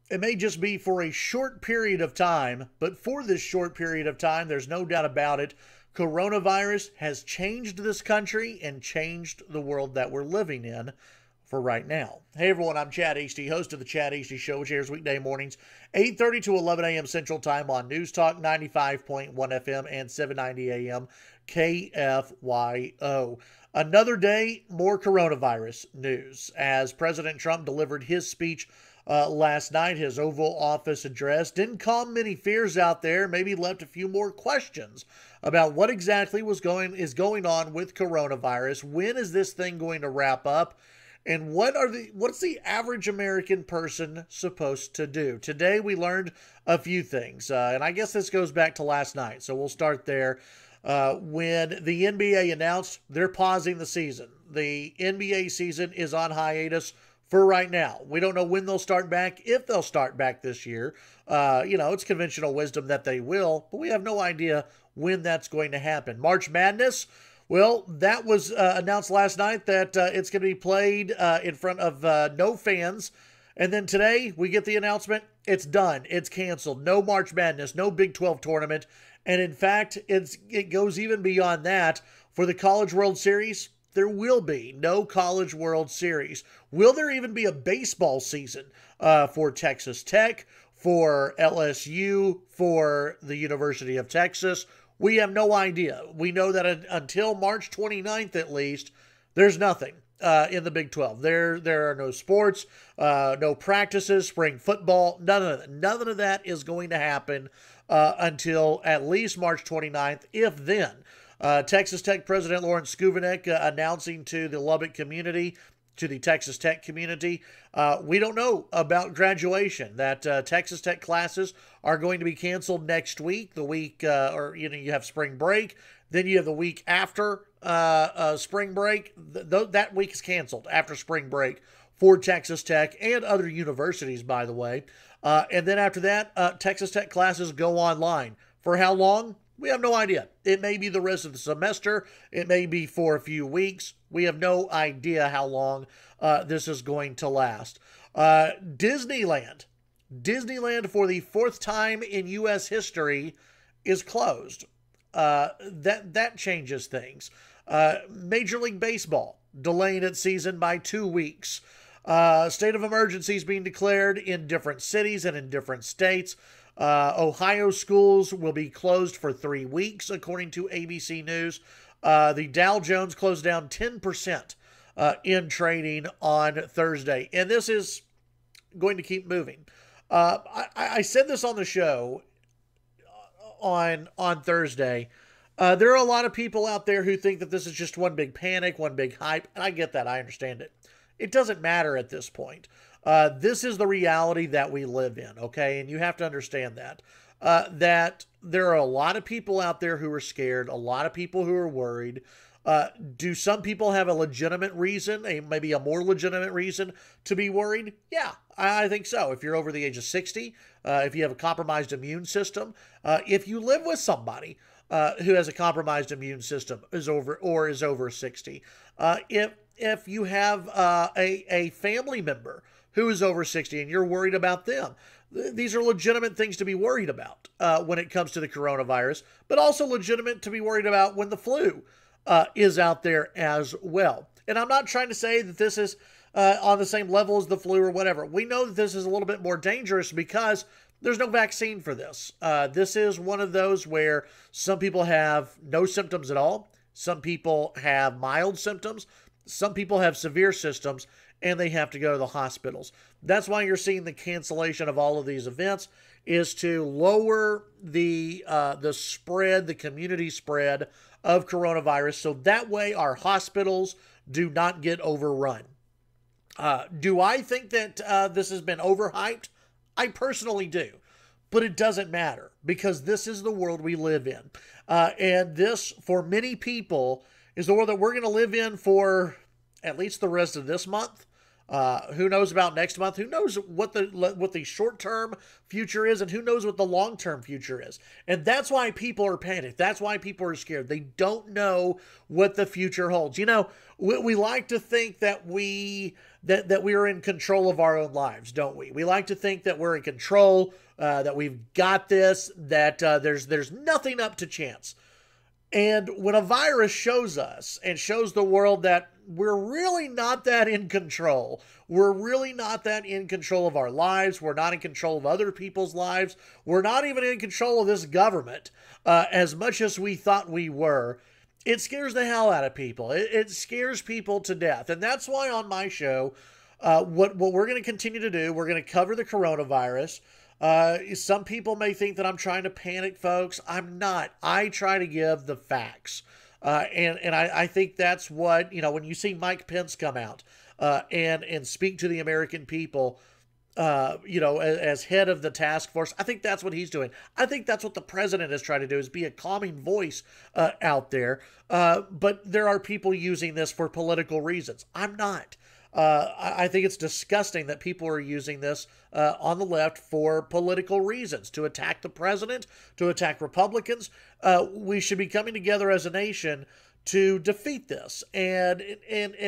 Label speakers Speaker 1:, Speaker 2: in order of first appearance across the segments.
Speaker 1: It may just be for a short period of time, but for this short period of time, there's no doubt about it, coronavirus has changed this country and changed the world that we're living in for right now. Hey everyone, I'm Chad Hasty, host of the Chad Hasty Show, which airs weekday mornings, 8:30 to 11 a.m. Central Time on News Talk 95.1 FM and 790 a.m. KFYO. Another day, more coronavirus news. As President Trump delivered his speech last night, his Oval Office address didn't calm many fears out there, maybe left a few more questions about what exactly is going on with coronavirus. When is this thing going to wrap up? And what's the average American person supposed to do? Today we learned a few things, and I guess this goes back to last night, so we'll start there. When the NBA announced they're pausing the season. The NBA season is on hiatus for right now. We don't know when they'll start back, if they'll start back this year. It's conventional wisdom that they will, but we have no idea when that's going to happen. March Madness, well, that was announced last night that it's going to be played in front of no fans. And then today we get the announcement, it's done. It's canceled. No March Madness, no Big 12 tournament. And in fact, it goes even beyond that. For the College World Series, there will be no College World Series. Will there even be a baseball season for Texas Tech, for LSU, for the University of Texas? We have no idea. We know that until March 29th at least, there's nothing in the Big 12. There are no sports, no practices, spring football, none of that is going to happen until at least March 29th, if then. Texas Tech President Lawrence Skuvanek announcing to the Lubbock community, to the Texas Tech community, we don't know about graduation, that Texas Tech classes are going to be canceled next week, the week, you have spring break, then you have the week after spring break. That week is canceled after spring break for Texas Tech and other universities, by the way. And then after that, Texas Tech classes go online. For how long? We have no idea. It may be the rest of the semester. It may be for a few weeks. We have no idea how long this is going to last. Disneyland for the fourth time in U.S. history is closed. That changes things. Major League Baseball delaying its season by 2 weeks. State of emergencies being declared in different cities and in different states. Ohio schools will be closed for 3 weeks, according to ABC News. The Dow Jones closed down 10% in trading on Thursday. And this is going to keep moving. I said this on the show on Thursday. There are a lot of people out there who think that this is just one big panic, one big hype. And I get that. I understand it. It doesn't matter at this point. This is the reality that we live in, okay? And you have to understand that. That there are a lot of people out there who are scared, a lot of people who are worried. Do some people have a legitimate reason, maybe a more legitimate reason to be worried? Yeah, I think so. If you're over the age of 60, if you have a compromised immune system, if you live with somebody who has a compromised immune system is over 60, if you have a family member who is over 60 and you're worried about them. These are legitimate things to be worried about when it comes to the coronavirus, but also legitimate to be worried about when the flu is out there as well. And I'm not trying to say that this is on the same level as the flu or whatever. We know that this is a little bit more dangerous because there's no vaccine for this. This is one of those where some people have no symptoms at all. Some people have mild symptoms. Some people have severe symptoms, and they have to go to the hospitals. That's why you're seeing the cancellation of all of these events, is to lower the spread, the community spread of coronavirus, so that way our hospitals do not get overrun. Do I think that this has been overhyped? I personally do. But it doesn't matter, because this is the world we live in. And this, for many people, is the world that we're going to live in for at least the rest of this month. Who knows about next month? Who knows what the short-term future is, and who knows what the long-term future is? And that's why people are panicked. That's why people are scared. They don't know what the future holds. You know, we like to think that we are in control of our own lives, don't we? We like to think that we're in control, that we've got this, that there's nothing up to chance. And when a virus shows us and shows the world that we're really not that in control, we're really not that in control of our lives, we're not in control of other people's lives, we're not even in control of this government as much as we thought we were, it scares the hell out of people. It scares people to death. And that's why on my show, what we're going to continue to do, we're going to cover the coronavirus. Some people may think that I'm trying to panic, folks. I'm not. I try to give the facts. And I think that's what, you know, when you see Mike Pence come out and speak to the American people, you know, as head of the task force, I think that's what he's doing. I think that's what the president is trying to do, is be a calming voice out there. But there are people using this for political reasons. I'm not. I think it's disgusting that people are using this on the left for political reasons, to attack the president, to attack Republicans. We should be coming together as a nation to defeat this, and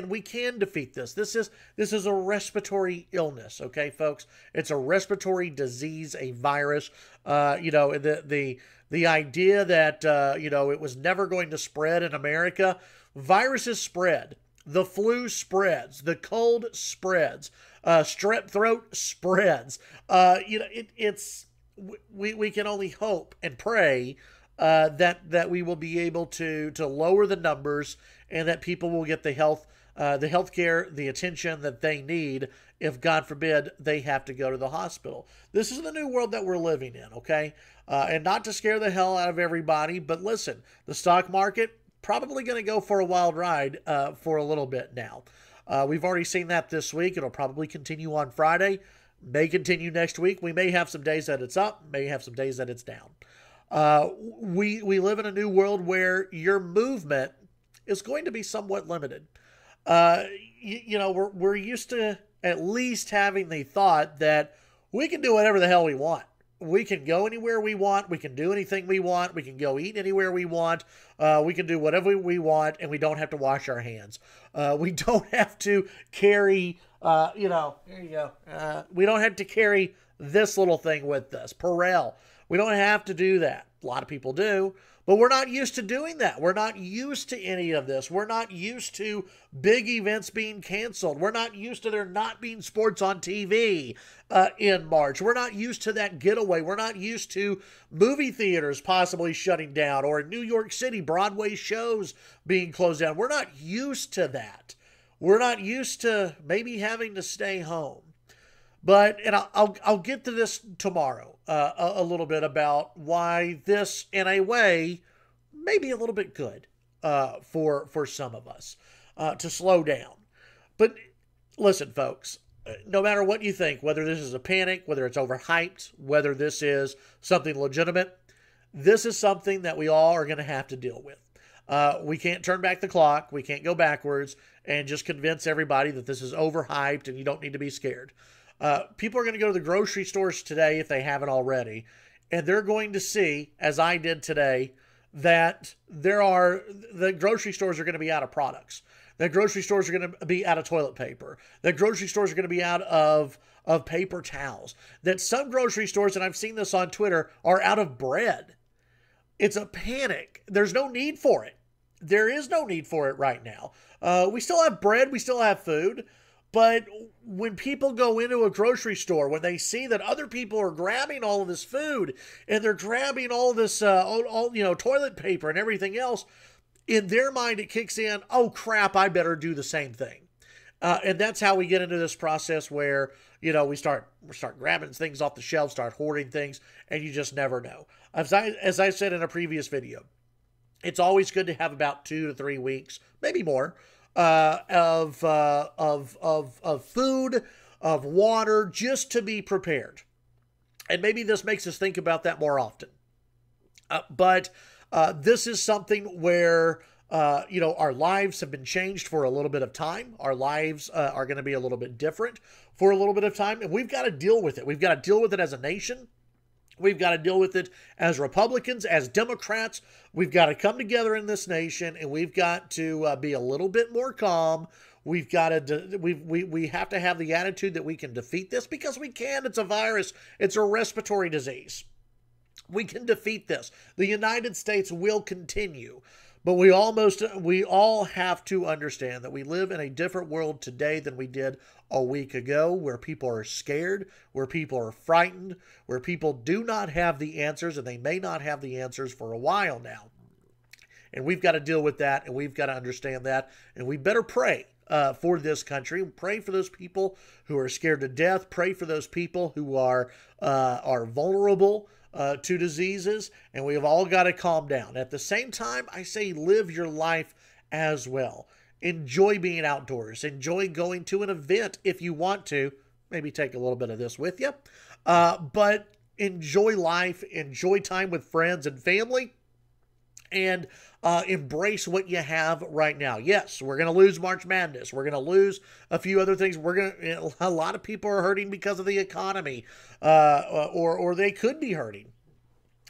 Speaker 1: we can defeat this. This is a respiratory illness, okay, folks? It's a respiratory disease, a virus. You know, the idea that you know, it was never going to spread in America. Viruses spread. The flu spreads. The cold spreads. Strep throat spreads. You know, we can only hope and pray that we will be able to lower the numbers, and that people will get the health care, the attention that they need if, God forbid, they have to go to the hospital. This is the new world that we're living in, okay? And not to scare the hell out of everybody, but listen, the stock market, probably going to go for a wild ride for a little bit now. We've already seen that this week. It'll probably continue on Friday, may continue next week. We may have some days that it's up, may have some days that it's down. We live in a new world where your movement is going to be somewhat limited. You know, we're used to at least having the thought that we can do whatever the hell we want. We can go anywhere we want. We can do anything we want. We can go eat anywhere we want. We can do whatever we want, and we don't have to wash our hands. We don't have to carry, you know, there you go. We don't have to carry this little thing with us, Perel. We don't have to do that. A lot of people do, but we're not used to doing that. We're not used to any of this. We're not used to big events being canceled. We're not used to there not being sports on TV in March. We're not used to that getaway. We're not used to movie theaters possibly shutting down, or in New York City, Broadway shows being closed down. We're not used to that. We're not used to maybe having to stay home. But, and I'll get to this tomorrow a little bit about why this, in a way, may be a little bit good for some of us to slow down. But listen, folks, no matter what you think, whether this is a panic, whether it's overhyped, whether this is something legitimate, this is something that we all are going to have to deal with. We can't turn back the clock. We can't go backwards and just convince everybody that this is overhyped and you don't need to be scared. People are going to go to the grocery stores today, if they haven't already, and they're going to see, as I did today, that the grocery stores are going to be out of products. The grocery stores are going to be out of toilet paper. The grocery stores are going to be out of paper towels. That some grocery stores, and I've seen this on Twitter, are out of bread. It's a panic. There's no need for it. There is no need for it right now. We still have bread. We still have food. But when people go into a grocery store, when they see that other people are grabbing all of this food and they're grabbing all this, you know, toilet paper and everything else, in their mind it kicks in, oh crap, I better do the same thing. And that's how we get into this process where, you know, we start grabbing things off the shelf, start hoarding things, and you just never know. As I said in a previous video, it's always good to have about 2 to 3 weeks, maybe more, of food, of water, just to be prepared. And maybe this makes us think about that more often. But this is something where our lives have been changed for a little bit of time. Our lives are going to be a little bit different for a little bit of time, and we've got to deal with it. We've got to deal with it as a nation. We've got to deal with it as Republicans, as Democrats. We've got to come together in this nation, and we've got to be a little bit more calm. We've got to we have to have the attitude that we can defeat this, because we can. It's a virus. It's a respiratory disease. We can defeat this. The United States will continue. But we all have to understand that we live in a different world today than we did a week ago, where people are scared, where people are frightened, where people do not have the answers, and they may not have the answers for a while now. And we've got to deal with that, and we've got to understand that, and we better pray for this country. Pray for those people who are scared to death. Pray for those people who are vulnerable to diseases, and we have all got to calm down. At the same time, I say live your life as well. Enjoy being outdoors. Enjoy going to an event if you want to. Maybe take a little bit of this with you. But enjoy life. Enjoy time with friends and family. And embrace what you have right now. Yes, we're going to lose March Madness. We're going to lose a few other things. A lot of people are hurting because of the economy, or they could be hurting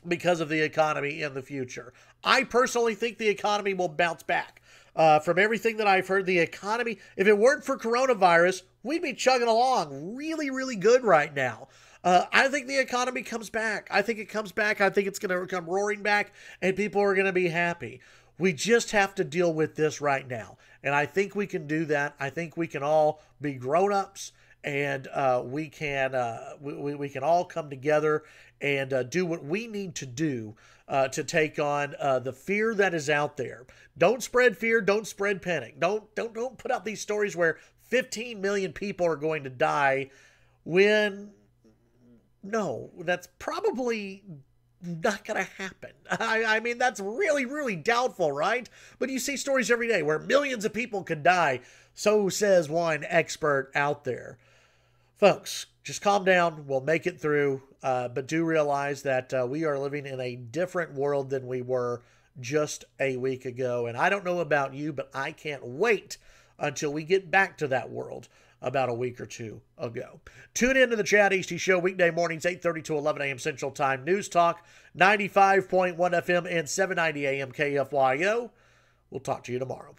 Speaker 1: because of the economy in the future. I personally think the economy will bounce back. From everything that I've heard, the economy, if it weren't for coronavirus, we'd be chugging along really, really good right now. I think the economy comes back. I think it comes back. I think it's going to come roaring back, and people are going to be happy. We just have to deal with this right now. And I think we can do that. I think we can all be grown-ups, and we can all come together and do what we need to do to take on the fear that is out there. Don't spread fear. Don't spread panic. Don't put out these stories where 15 million people are going to die when... No, that's probably not going to happen. I mean, that's really, really doubtful, right? But you see stories every day where millions of people could die. So says one expert out there. Folks, just calm down. We'll make it through. But do realize that we are living in a different world than we were just a week ago. And I don't know about you, but I can't wait until we get back to that world about a week or two ago. Tune in to the Chad Hasty Show weekday mornings, 8:30 to 11 a.m. Central Time. News Talk, 95.1 FM and 790 AM KFYO. We'll talk to you tomorrow.